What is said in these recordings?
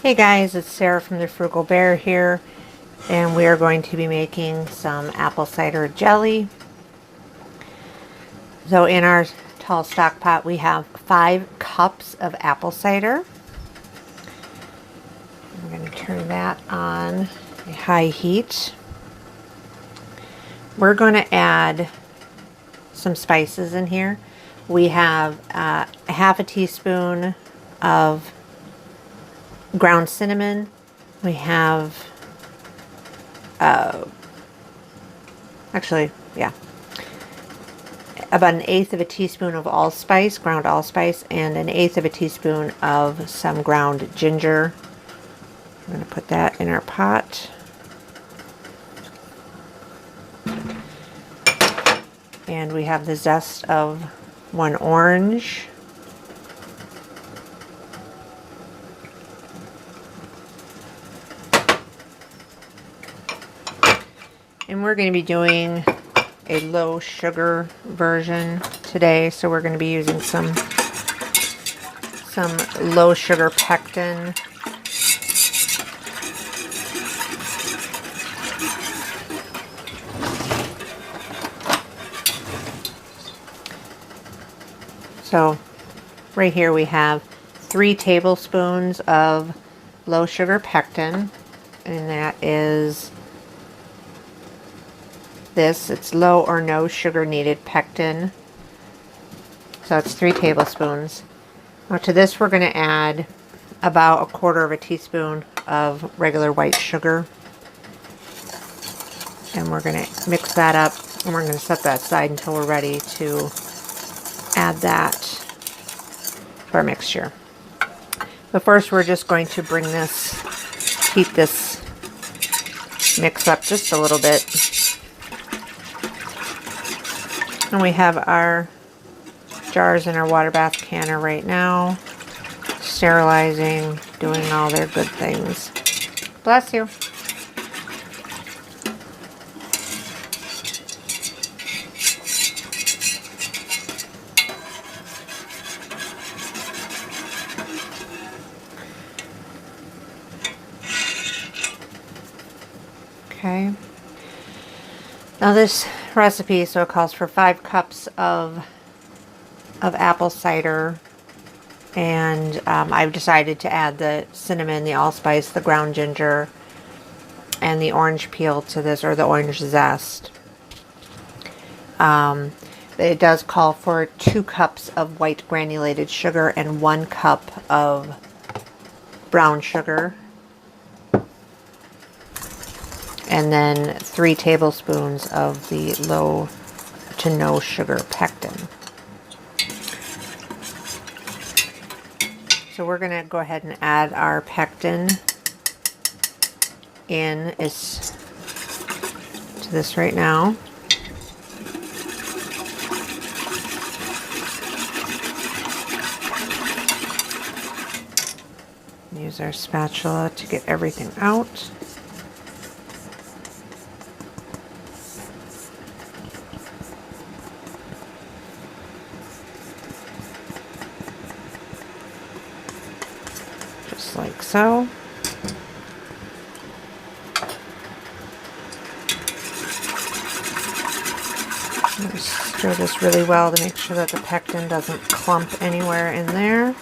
Hey guys, it's Sarah from the Frugal Bear here, and we are going to be making some apple cider jelly. So in our tall stock pot we have 5 cups of apple cider. I'm going to turn that on a high heat. We're going to add some spices in here. We have a half a teaspoon of ground cinnamon. We have about 1/8 of a teaspoon of allspice, ground allspice, and 1/8 of a teaspoon of some ground ginger. I'm going to put that in our pot. And we have the zest of 1 orange. And we're going to be doing a low sugar version today, so we're going to be using some low sugar pectin. So right here we have 3 tablespoons of low sugar pectin, and that is this. It's low or no sugar needed pectin. So it's 3 tablespoons. Now to this we're going to add about 1/4 of a teaspoon of regular white sugar. And we're going to mix that up, and we're going to set that aside until we're ready to add that to our mixture. But first we're just going to heat this mix up just a little bit. And we have our jars in our water bath canner right now, sterilizing, doing all their good things. Bless you. Okay. Now this recipe, so it calls for 5 cups of apple cider, and I've decided to add the cinnamon, the allspice, the ground ginger, and the orange peel to this, or the orange zest. It does call for 2 cups of white granulated sugar and 1 cup of brown sugar. And then 3 tablespoons of the low to no sugar pectin. So we're going to go ahead and add our pectin to this right now. Use our spatula to get everything out. Like so. Stir this really well to make sure that the pectin doesn't clump anywhere in there.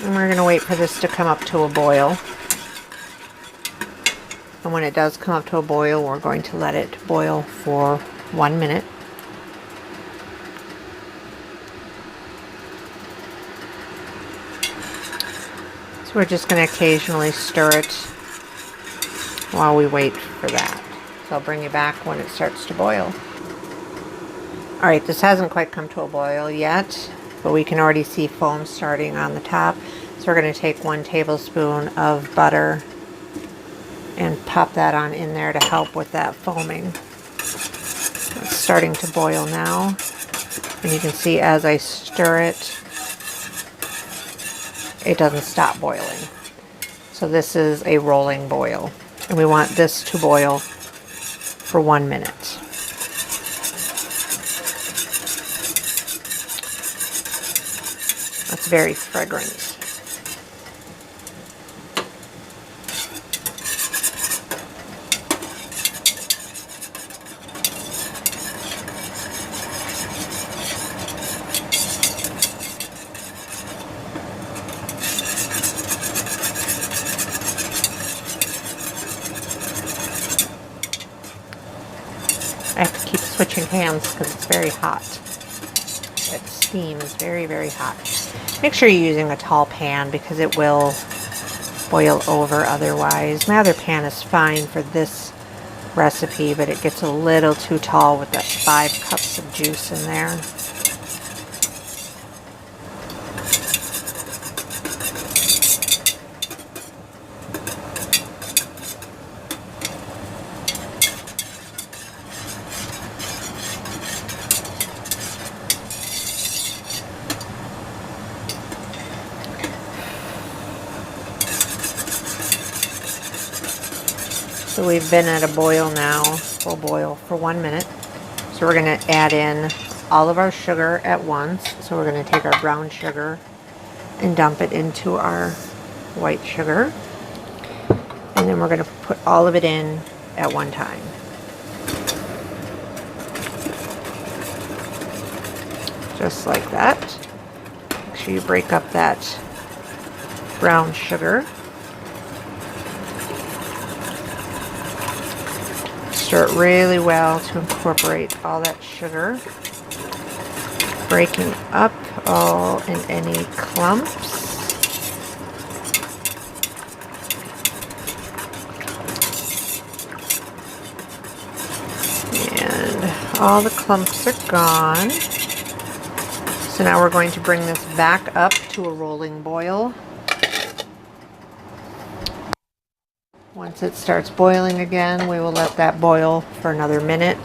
And we're going to wait for this to come up to a boil. And when it does come up to a boil, we're going to let it boil for 1 minute. So we're just going to occasionally stir it while we wait for that. So I'll bring you back when it starts to boil. Alright, this hasn't quite come to a boil yet, but we can already see foam starting on the top. So we're going to take 1 tablespoon of butter and pop that on in there to help with that foaming. It's starting to boil now, and you can see as I stir it, it doesn't stop boiling. So this is a rolling boil. And we want this to boil for 1 minute. That's very fragrant. I have to keep switching hands because it's very hot. That steam is very, very hot. Make sure you're using a tall pan because it will boil over otherwise. My other pan is fine for this recipe, but it gets a little too tall with that 5 cups of juice in there. So we've been at a boil now, full boil for 1 minute. So we're going to add in all of our sugar at once. So we're going to take our brown sugar and dump it into our white sugar. And then we're going to put all of it in at one time. Just like that. Make sure you break up that brown sugar. Stir it really well to incorporate all that sugar, breaking up all and any clumps. And all the clumps are gone. So now we're going to bring this back up to a rolling boil. Once it starts boiling again, we will let that boil for another minute.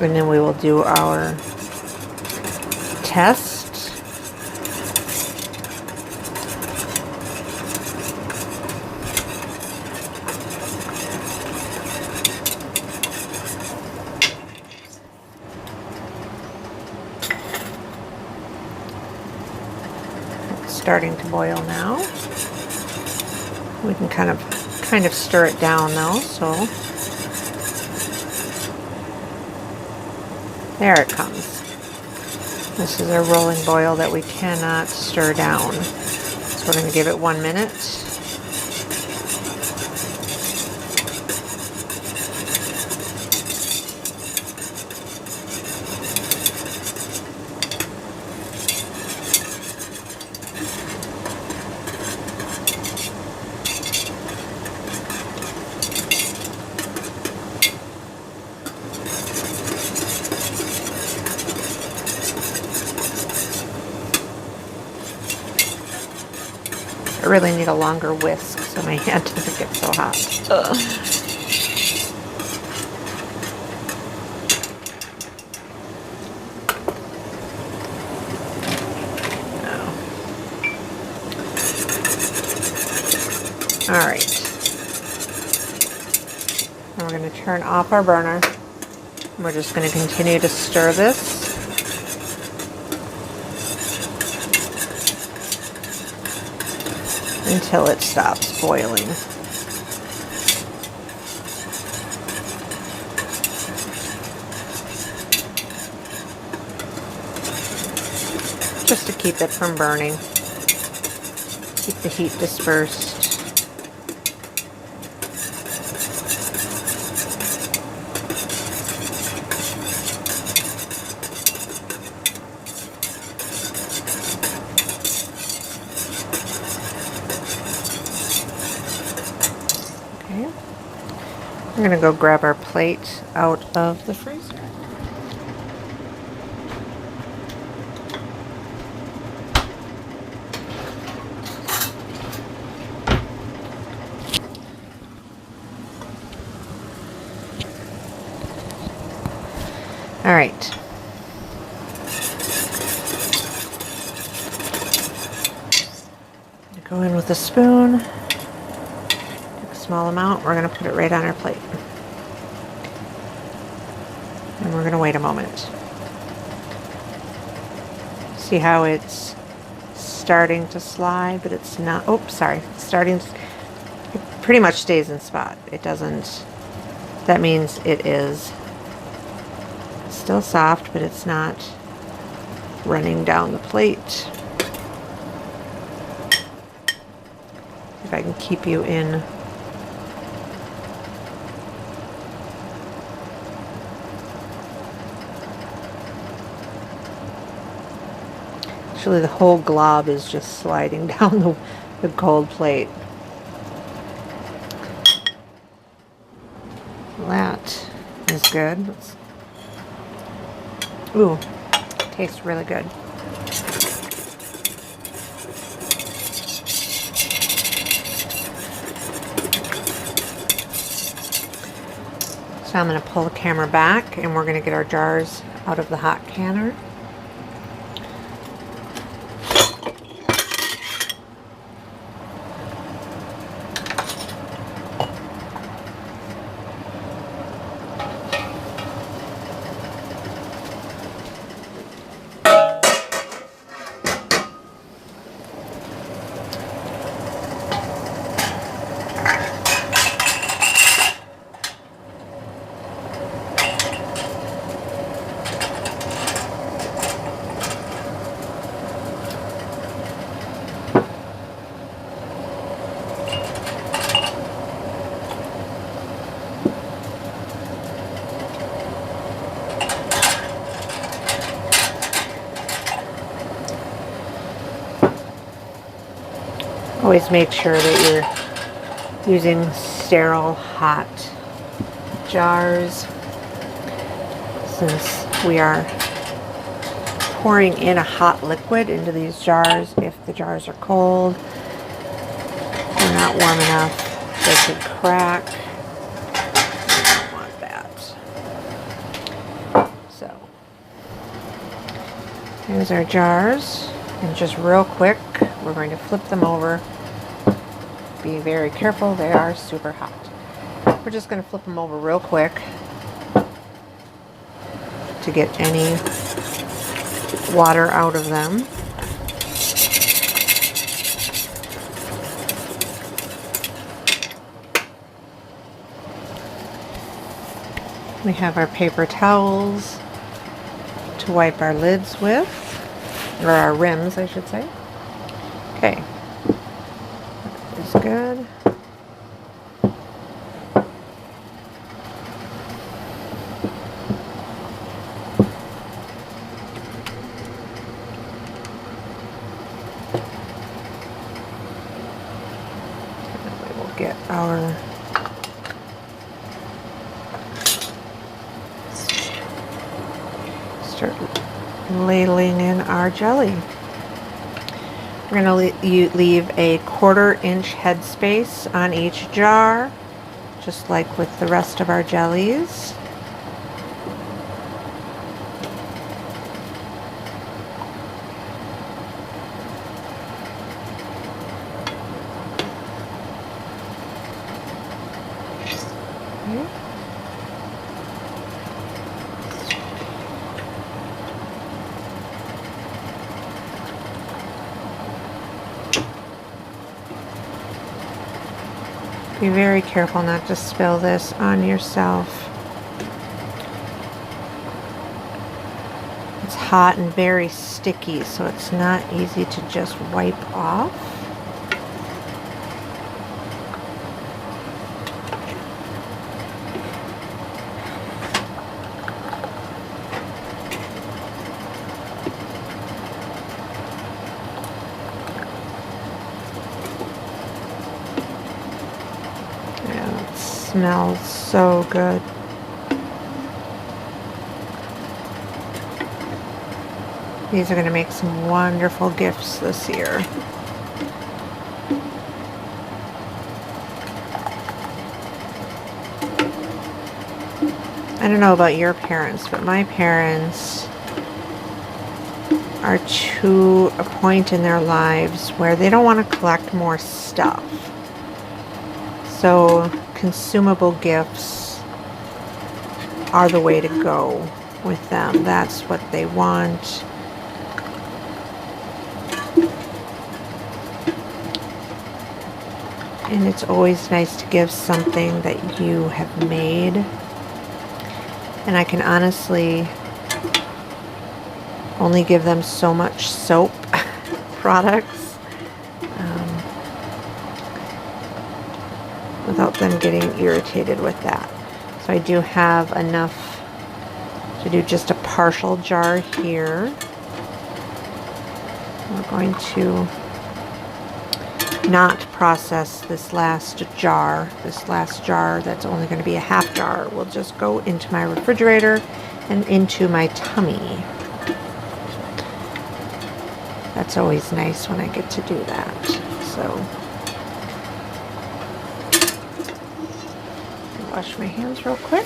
And then we will do our test. It's starting to boil now. We can kind of stir it down though, so there it comes. This is a rolling boil that we cannot stir down. So we're going to give it 1 minute. I really need a longer whisk so my hand doesn't get so hot. Ugh. All right. Now we're going to turn off our burner. We're just going to continue to stir this. Until it stops boiling. Just to keep it from burning. Keep the heat dispersed. I'm going to go grab our plate out of the freezer. All right. Go Go in with a spoon. Take a small amount. We're going to put it right on our plate. And we're going to wait a moment. See how it's starting to slide, but it's not. Oops, sorry. It's starting to, it pretty much stays in spot. It doesn't. That means it is still soft, but it's not running down the plate. If I can keep you in. Actually, the whole glob is just sliding down the cold plate. That is good. Ooh, tastes really good. So I'm going to pull the camera back and we're going to get our jars out of the hot canner. Always make sure that you're using sterile hot jars, since we are pouring in a hot liquid into these jars. If the jars are cold, they're not warm enough, they could crack. I don't want that. So here's our jars, and just real quick, we're going to flip them over. Be very careful, they are super hot. We're just going to flip them over real quick to get any water out of them. We have our paper towels to wipe our lids with, or our rims, I should say. Okay. Is good. We will get our start ladling in our jelly. We're going to leave a 1/4 inch headspace on each jar, just like with the rest of our jellies. Okay. Be very careful not to spill this on yourself. It's hot and very sticky, so it's not easy to just wipe off. Smells so good. These are going to make some wonderful gifts this year. I don't know about your parents, but my parents are to a point in their lives where they don't want to collect more stuff. So consumable gifts are the way to go with them. That's what they want. And it's always nice to give something that you have made. And I can honestly only give them so much soap products without them getting irritated with that. So I do have enough to do just a partial jar here. We're going to not process this last jar. This last jar that's only going to be a half jar will just go into my refrigerator and into my tummy. That's always nice when I get to do that. So wash my hands real quick.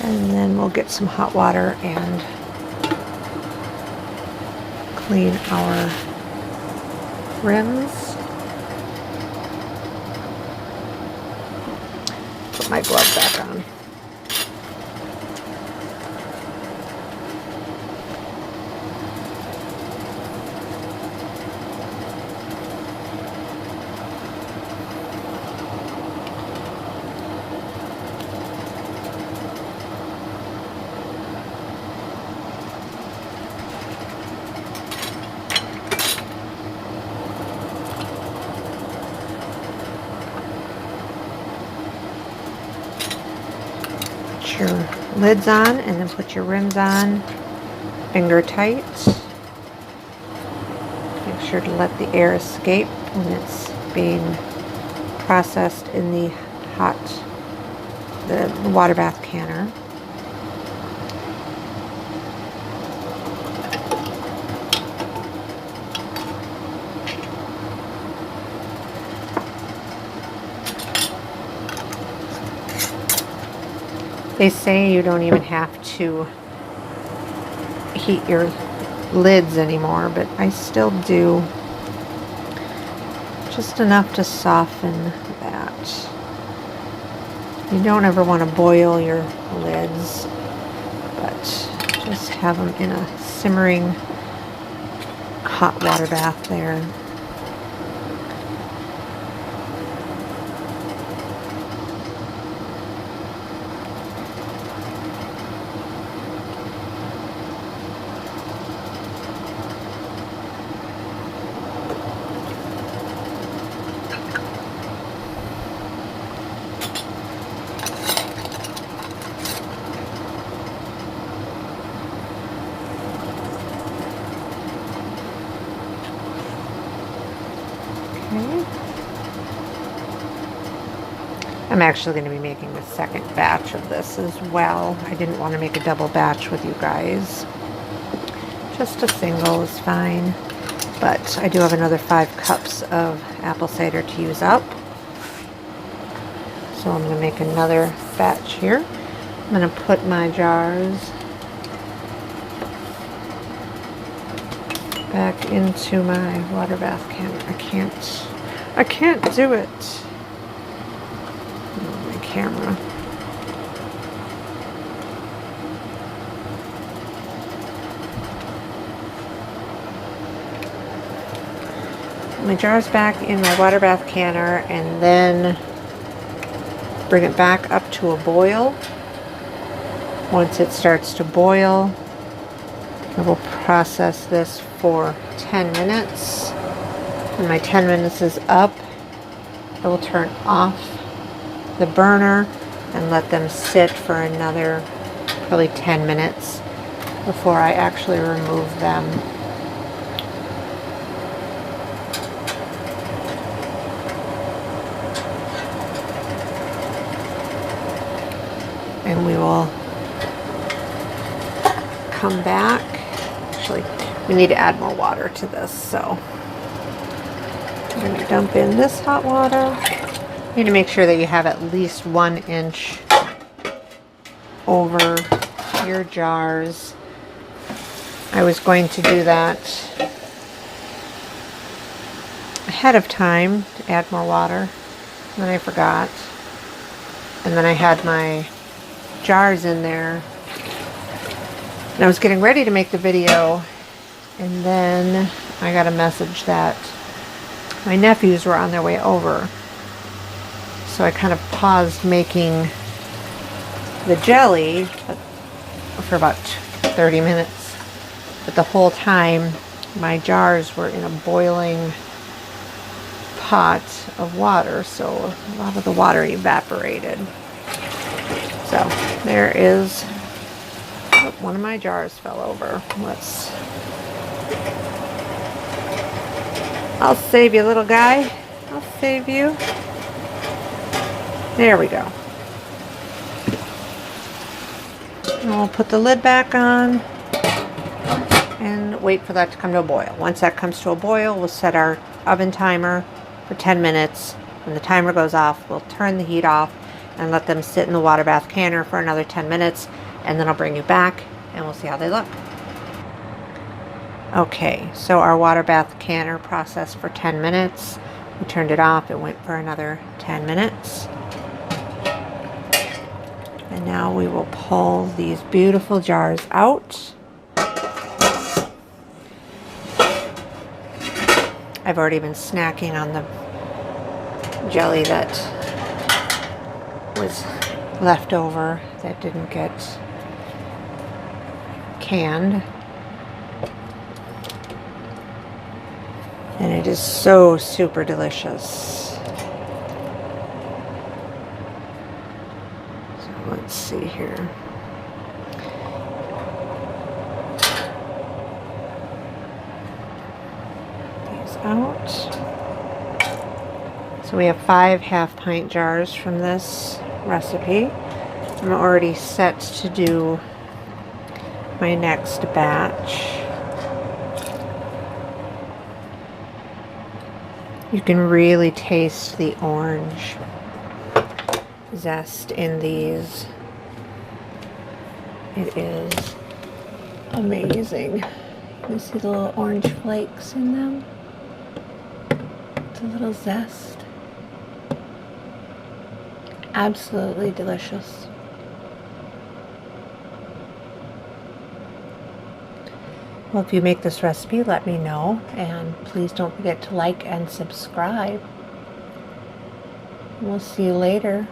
And then we'll get some hot water and clean our rims. Put my glove back on. Your lids on and then put your rims on finger tight. Make sure to let the air escape when it's being processed in the water bath canner. They say you don't even have to heat your lids anymore, but I still do. Just enough to soften that. You don't ever want to boil your lids, but just have them in a simmering hot water bath there. I'm actually going to be making the second batch of this as well. I didn't want to make a double batch with you guys. Just a single is fine. But I do have another 5 cups of apple cider to use up. So I'm going to make another batch here. I'm going to put my jars back into my water bath can. I can't do it. Camera. My jar's back in my water bath canner, and then bring it back up to a boil. Once it starts to boil, I will process this for 10 minutes. When my 10 minutes is up, I will turn off the burner and let them sit for another probably 10 minutes before I actually remove them. And we will come back. Actually, we need to add more water to this, so I'm going to dump in this hot water. You need to make sure that you have at least 1 inch over your jars. I was going to do that ahead of time to add more water, and then I forgot. And then I had my jars in there, and I was getting ready to make the video, and then I got a message that my nephews were on their way over. So I kind of paused making the jelly for about 30 minutes. But the whole time, my jars were in a boiling pot of water, so a lot of the water evaporated. So there is, oh, one of my jars fell over. I'll save you, little guy. I'll save you. There we go. And we'll put the lid back on and wait for that to come to a boil. Once that comes to a boil, we'll set our oven timer for 10 minutes. When the timer goes off, we'll turn the heat off and let them sit in the water bath canner for another 10 minutes, and then I'll bring you back and we'll see how they look. Okay, so our water bath canner processed for 10 minutes. We turned it off, it went for another 10 minutes. And now we will pull these beautiful jars out. I've already been snacking on the jelly that was left over that didn't get canned. And it is so super delicious. So let's see here. These out. So we have 5 half-pint jars from this recipe. I'm already set to do my next batch. You can really taste the orange zest in these. It is amazing. You see the little orange flakes in them? It's a little zest. Absolutely delicious. Well, if you make this recipe, let me know, and please don't forget to like and subscribe. We'll see you later.